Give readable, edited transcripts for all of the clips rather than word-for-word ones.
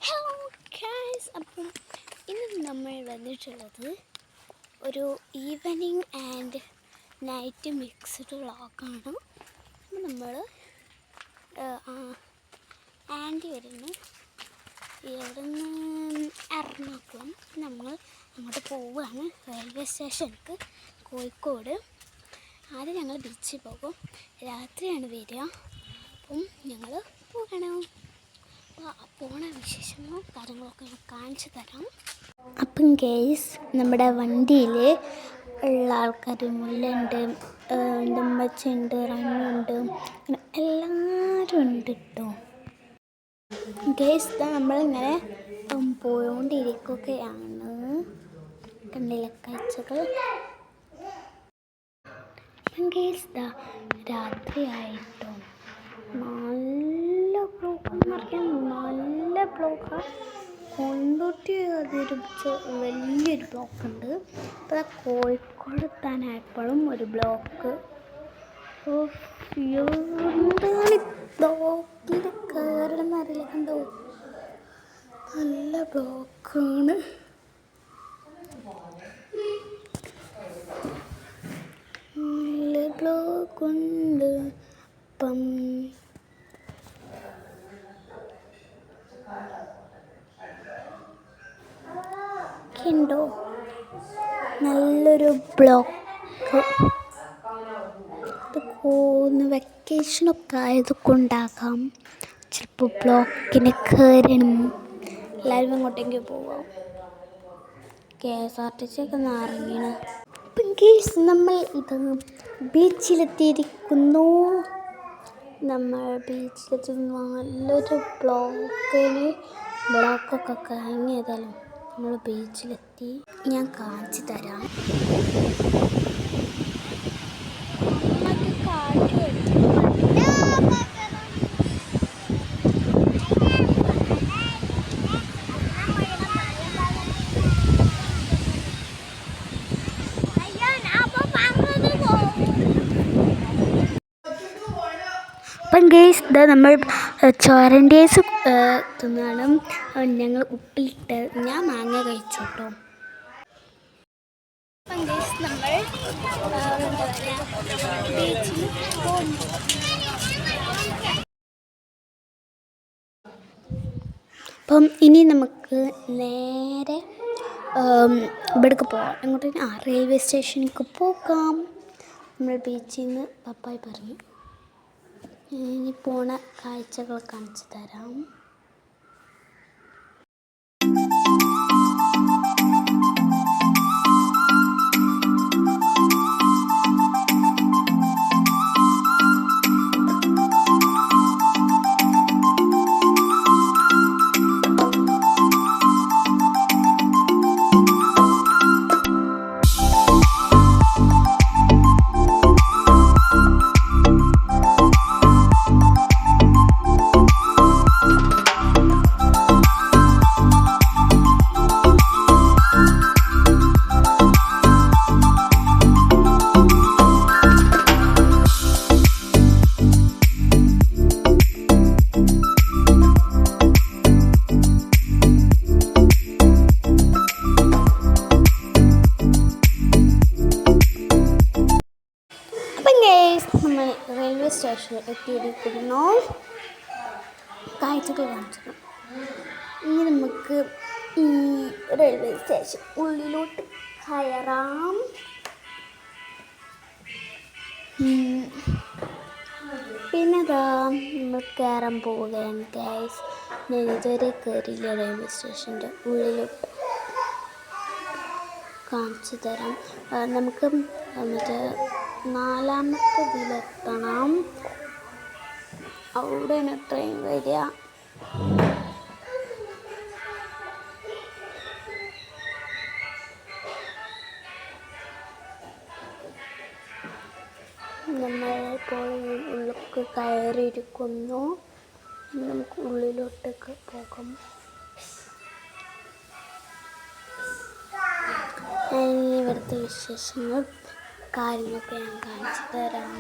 Hello guys, അപ്പം ഇന്ന് നമ്മൾ വന്നിട്ടുള്ളത് ഒരു ഈവനിങ് ആൻഡ് നൈറ്റ് മിക്സ്ഡ് വ്ളോഗാണ്. അപ്പം നമ്മൾ ആൻറ്റി വരുന്നു ഇവിടുന്ന് എറണാകുളം. നമ്മൾ അങ്ങോട്ട് പോവുകയാണ് റെയിൽവേ സ്റ്റേഷനിലേക്ക്, കോഴിക്കോട്. ആദ്യം ഞങ്ങൾ ബീച്ചിൽ പോകും, രാത്രിയാണ് വരിക. അപ്പം ഞങ്ങൾ പോകണം. പോണ വിശേഷങ്ങളും കാര്യങ്ങളൊക്കെ ഞാൻ കാണിച്ചു തരാം. അപ്പം ഗൈസ്, നമ്മുടെ വണ്ടിയിൽ ഉള്ള ആൾക്കാർ മുല്ലുണ്ട്, ഉമ്മച്ചുണ്ട്, റണ്ണുണ്ട്, എല്ലാവരും ഉണ്ട് കേട്ടോ. ഗൈസ്, നമ്മളിങ്ങനെ പോയോണ്ടിരിക്കുകയാണ്. കണ്ടില്ല കാഴ്ചകൾ. ഗൈസ്, രാത്രിയായിട്ടോ. നല്ല ബ്ലോക്കാണ്. കൊണ്ടോട്ടി അതൊരു വലിയൊരു ബ്ലോക്കുണ്ട്. അപ്പോൾ കോഴിക്കോട് എത്താനായപ്പോഴും ഒരു ബ്ലോക്ക്. എന്താണ് ബ്ലോക്കിൽ കയറണമെന്ന് അറിയില്ല. കണ്ടോ, നല്ല ബ്ലോക്കാണ്. നല്ല ബ്ലോക്കുണ്ട്. അപ്പം ഉണ്ടോ, നല്ലൊരു ബ്ലോക്ക്. വെക്കേഷനൊക്കെ ആയതുകൊണ്ടാകാം ചിലപ്പോൾ ബ്ലോക്കിന് കയറണം. എല്ലാവരും അങ്ങോട്ടേക്ക് പോവാം. KSRTC ഒക്കെ നിറഞ്ഞു. അപ്പം കേസ്, നമ്മൾ ഇത് ബീച്ചിലെത്തിയിരിക്കുന്നു. നല്ലൊരു ബ്ലോക്കൊക്കെ കഴിഞ്ഞതാലും നമ്മൾ ബീച്ചിലെത്തി. ഞാൻ കാണിച്ചു തരാം. അപ്പം ഗൈസ്, നമ്മൾ ചോരൻഡേസ് തിന്നാണ്. ഞങ്ങൾ ഉപ്പിലിട്ട്, ഞാൻ മാങ്ങ കഴിച്ചു കേട്ടോ. അപ്പം ഗൈസ്, നമ്മൾ ബീച്ചിൽ പോകുന്നു. അപ്പം ഇനി നമുക്ക് നേരെ ഇവിടേക്ക് പോകാം. എങ്ങോട്ട്? റെയിൽവേ സ്റ്റേഷനിലേക്ക് പോകാം. നമ്മൾ ബീച്ചിൽ നിന്ന് പപ്പായി പറഞ്ഞു. ഇനി പോണ കാഴ്ചകൾ കാണിച്ചു തരാം. നമ്മൾ റെയിൽവേ സ്റ്റേഷനിൽ എത്തിയിരിക്കുന്നു. കാഴ്ചകൾ കാണിച്ചു. ഇനി നമുക്ക് ഈ റെയിൽവേ സ്റ്റേഷൻ ഉള്ളിലോട്ട് കയറാം. പിന്നെ നമ്മൾ കയറാൻ പോവുകയാണ് ഗൈസ്. ഞാൻ ഇതുവരെ കയറിയില്ല റെയിൽവേ സ്റ്റേഷൻ്റെ ഉള്ളിലോട്ട്. കാണിച്ചു തരാം. നമുക്ക് മറ്റേ 4ാമത്തെ ഇതിലെത്തണം. അവിടെയാണ് ട്രെയിൻ വരിക. നമ്മളിപ്പോൾ ഉള്ളിലേക്ക് കയറിയിരിക്കുന്നു. നമുക്ക് ഉള്ളിലോട്ടേക്ക് പോകാം. ഇവിടുത്തെ വിശേഷങ്ങൾ കാര്യങ്ങളൊക്കെ ഞാൻ കാണിച്ചു തരാം.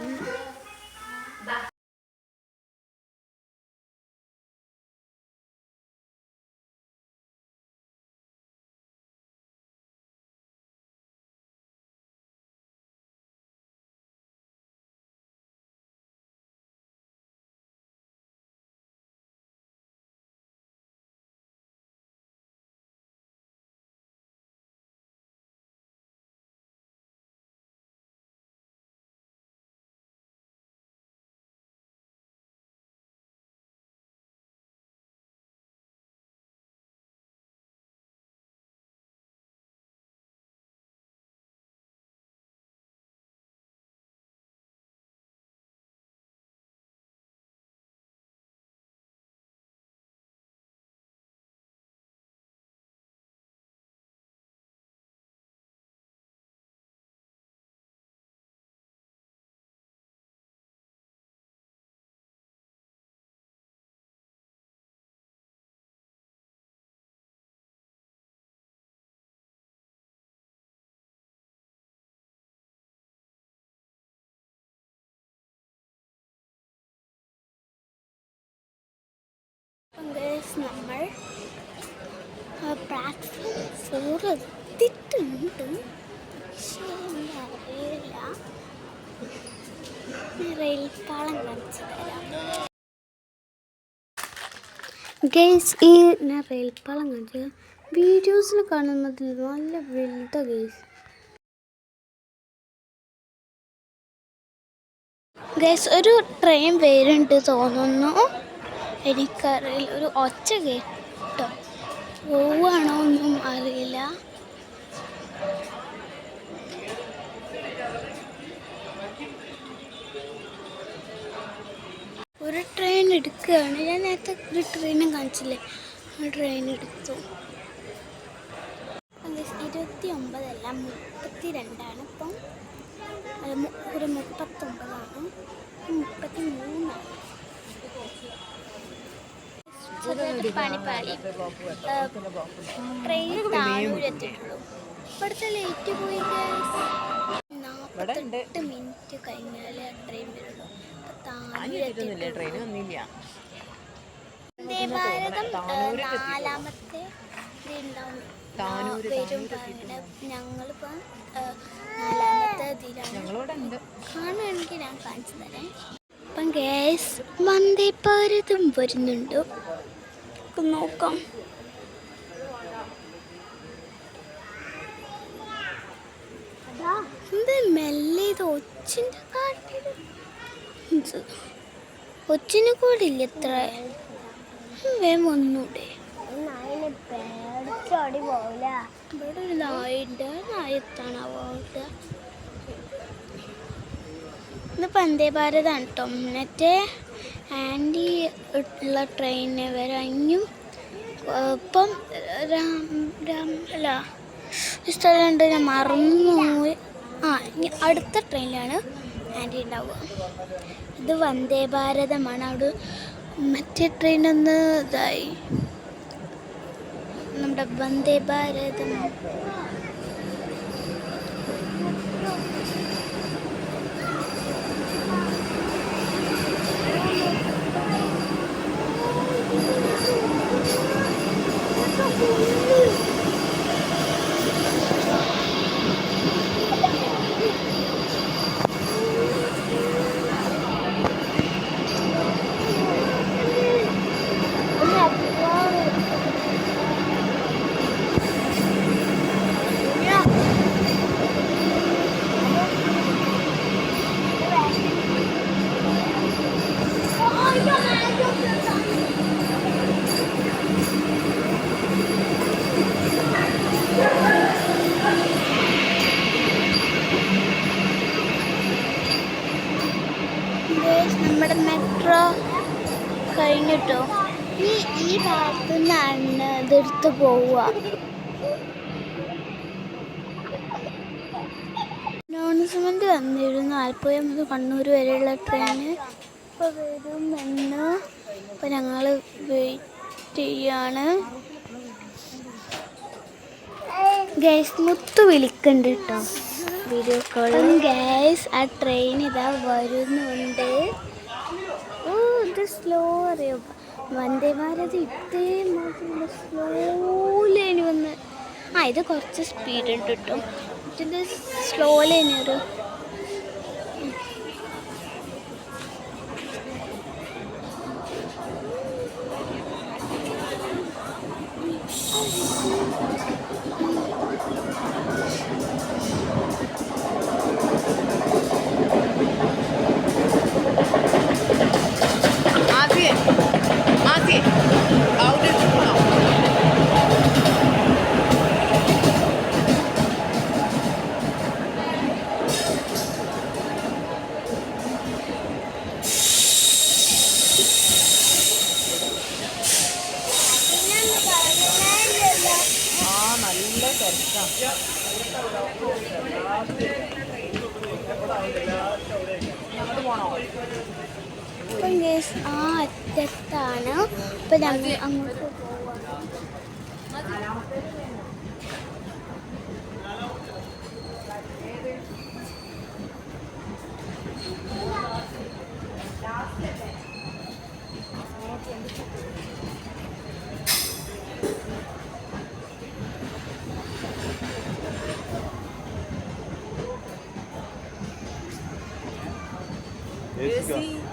നമ്മൾ പ്ലാറ്റ്ഫോം 4 എത്തിയിട്ടുണ്ട്. പക്ഷേ എന്താ അറിയില്ല. റെയിൽപ്പാളം കാണിച്ചു തരാം. ഗൈസ്, ഈ ഞാൻ റെയിൽപ്പാളം കാണിച്ചത് വീഡിയോസിൽ കാണുന്നതിൽ നല്ല വലുത. ഗൈസ് ഒരു ട്രെയിൻ വരുന്നുണ്ട് തോന്നുന്നു. എനിക്കറിയില്ല, ഒരു ഒച്ച കേട്ടോ. പോവാണോ ഒന്നും അറിയില്ല. ഒരു ട്രെയിൻ എടുക്കുകയാണ്. ഞാൻ നേരത്തെ ഒരു ട്രെയിനും കാണിച്ചില്ലേ, ആ ട്രെയിൻ എടുത്തു. 29 അല്ല 32 ഇപ്പം. ഒരു 39 33. പണിപ്പാളി ട്രെയിൻ താഴൂരെത്തിയിട്ടുള്ളൂ. ഇവിടുത്തെ ലേറ്റ് പോയി 48 മിനിറ്റ് കഴിഞ്ഞാലേ ട്രെയിൻ വരുള്ളൂ. വന്ദേ ഭാരതം 4ാമത്തെ വരും പറഞ്ഞിട്ട് ഞങ്ങളിപ്പം 4ാമത്തെ ഇതിലാണ്. കാണുകയാണെങ്കിൽ ഞാൻ കാണിച്ചു തരാം. അപ്പം ഗ്യാസ് വന്ദേ ഭാരതം വരുന്നുണ്ട്, നോക്കാം. എന്ത് മെല്ലെ ഇത് ഒച്ചിൻ്റെ കാട്ടിൽ ഒച്ചിന് കൂടെ ഇല്ല. എത്ര വേഗം ഒന്നൂടെ. ഇവിടെ ഒരു നായുണ്ട്. നായത്താണ് പോവുക. ഇത് വന്ദേ ഭാരതാണ് കേട്ടോ. മറ്റേ ആൻറ്റി ഉള്ള ട്രെയിന് വരാനും ഇപ്പം അല്ല സ്ഥലമുണ്ട്, ഞാൻ മറന്നു. ഇനി അടുത്ത ട്രെയിനിലാണ് ആൻറ്റി ഉണ്ടാവുക. ഇത് വന്ദേ ഭാരതമാണ്. അവിടെ മറ്റേ ട്രെയിനൊന്ന് ഇതായി. നമ്മുടെ വന്ദേ ഭാരതം നമ്മുടെ മെട്രോ കഴിഞ്ഞിട്ടോ. ഈ ഭാഗത്തു നിന്നാണ് ഇതെടുത്ത് പോവുക. അനൗൺസ്മെന്റ് വന്നിരുന്നു, ആലപ്പുഴ മുതൽ കണ്ണൂർ വരെയുള്ള ട്രെയിന് ഇപ്പോൾ വരുമെന്ന്. ഇപ്പോൾ ഞങ്ങൾ വെയിറ്റ് ചെയ്യാണ്. ഗൈസ് മുത്തു വിളിക്കുന്നുണ്ട് കേട്ടോ വീഡിയോ കോളും. ഗൈസ് ആ ട്രെയിൻ ഇതാ വരുന്നുണ്ട്. ഇത് സ്ലോ അറിയോ. വന്ദേ ഭാരത് ഇതേ മാത്രം സ്ലോയിലേനി വന്ന്. ഇത് കുറച്ച് സ്പീഡ് ഉണ്ട് കേട്ടോ. ഇതിൻ്റെ സ്ലോയിലേനി ഒരു അറ്റത്താണ്. ഇപ്പം ഞങ്ങൾ അങ്ങോട്ട് പോവാണ്.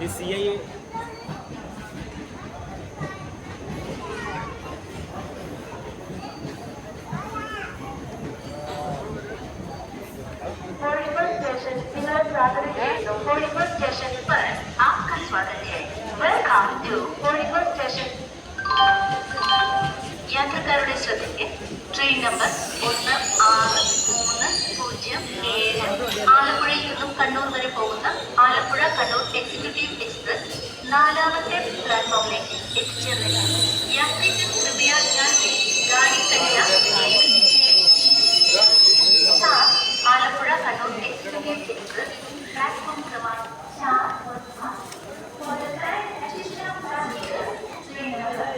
ഈ CI യാത്രക്കാരുടെ ശ്രദ്ധയ്ക്ക് ട്രെയിൻ നമ്പർ 163007 ആലപ്പുഴയിൽ നിന്നും കണ്ണൂർ വരെ പോകുന്ന ആലപ്പുഴ കണ്ണൂർ എക്സിക്യൂട്ടീവ് എക്സ്പ്രസ് 4ാമത്തെ പ്ലാറ്റ്ഫോമിലേക്ക് എത്തിച്ചേർന്നിട്ടുണ്ട്. यात्री कृपया ध्यान दें, गाड़ी संख्या 7 आलपुड़ा कन्नूर एक्सक्यूटिव एक्सप्रेस प्लेटफॉर्म क्रमांक 4 और 5 for the current addition of passengers train number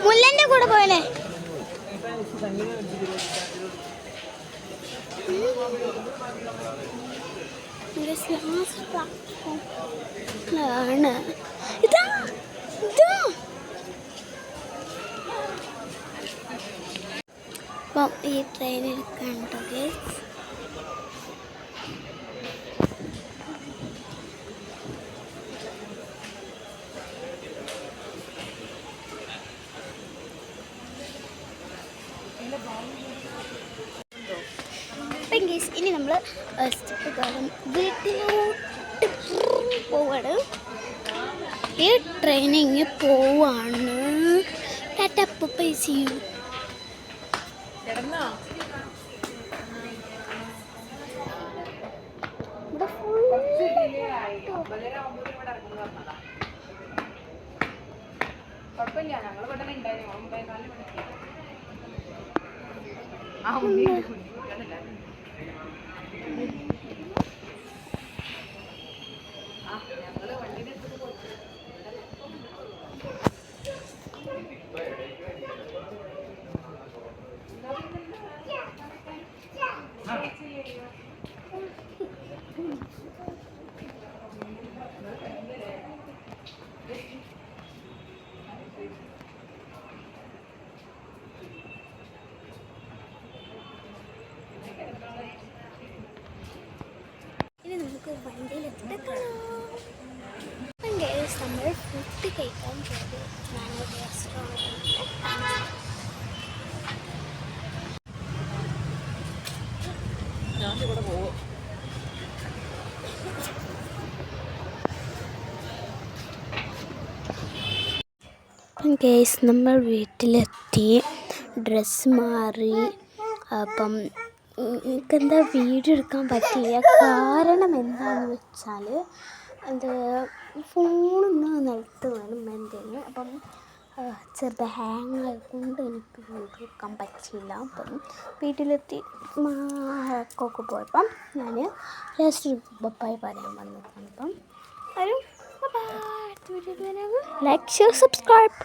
മുല്ലൻ്റെ കൂടെ പോയല്ലേ ആണ് ഇതാ ഇതാ. അപ്പം ഈ ട്രെയിൻ എടുക്കാനുണ്ടോ ഗൈസ്? അപ്പം ഗൈസ് ഇനി നമ്മൾ വീട്ടിലോട്ട് പോവാണ്. ഈ ട്രെയിനിങ് പോവാണ്. Tata bye see you. കുഴപ്പമില്ല, ഞങ്ങൾ ഇവിടെ ഉണ്ടായിരുന്നു 9:4 മണിക്ക്. ഞങ്ങള് വണ്ടിയുടെ അടുത്ത് കൊടുത്തു. ഇനി നമുക്ക് വണ്ടിയിലെത്തിട്ട് നമ്മൾ ഫുഡ് കഴിക്കാൻ പോയത് ഞാനൊരു റെസ്റ്റോറൻറ്റിൽ. ഗേസ് നമ്മൾ വീട്ടിലെത്തി, ഡ്രസ്സ് മാറി. അപ്പം എനിക്കെന്താ വീഡിയോ എടുക്കാൻ പറ്റില്ല. കാരണം എന്താണെന്ന് വെച്ചാൽ അത് ഫോണൊന്ന് നിലത്ത് വേണം എന്തേലും. അപ്പം ചെറുത് ഹാങ് ആയതുകൊണ്ട് എനിക്ക് വീഡിയോ എടുക്കാൻ പറ്റിയില്ല. അപ്പം വീട്ടിലെത്തി മാക്കൊക്കെ പോയപ്പം ഞാൻ ജസ്റ്റ് ബൈ പറയാൻ വന്നതാണ്. അപ്പം ഒരു ലൈക്ക് ഷെയർ സബ്സ്ക്രൈബ്.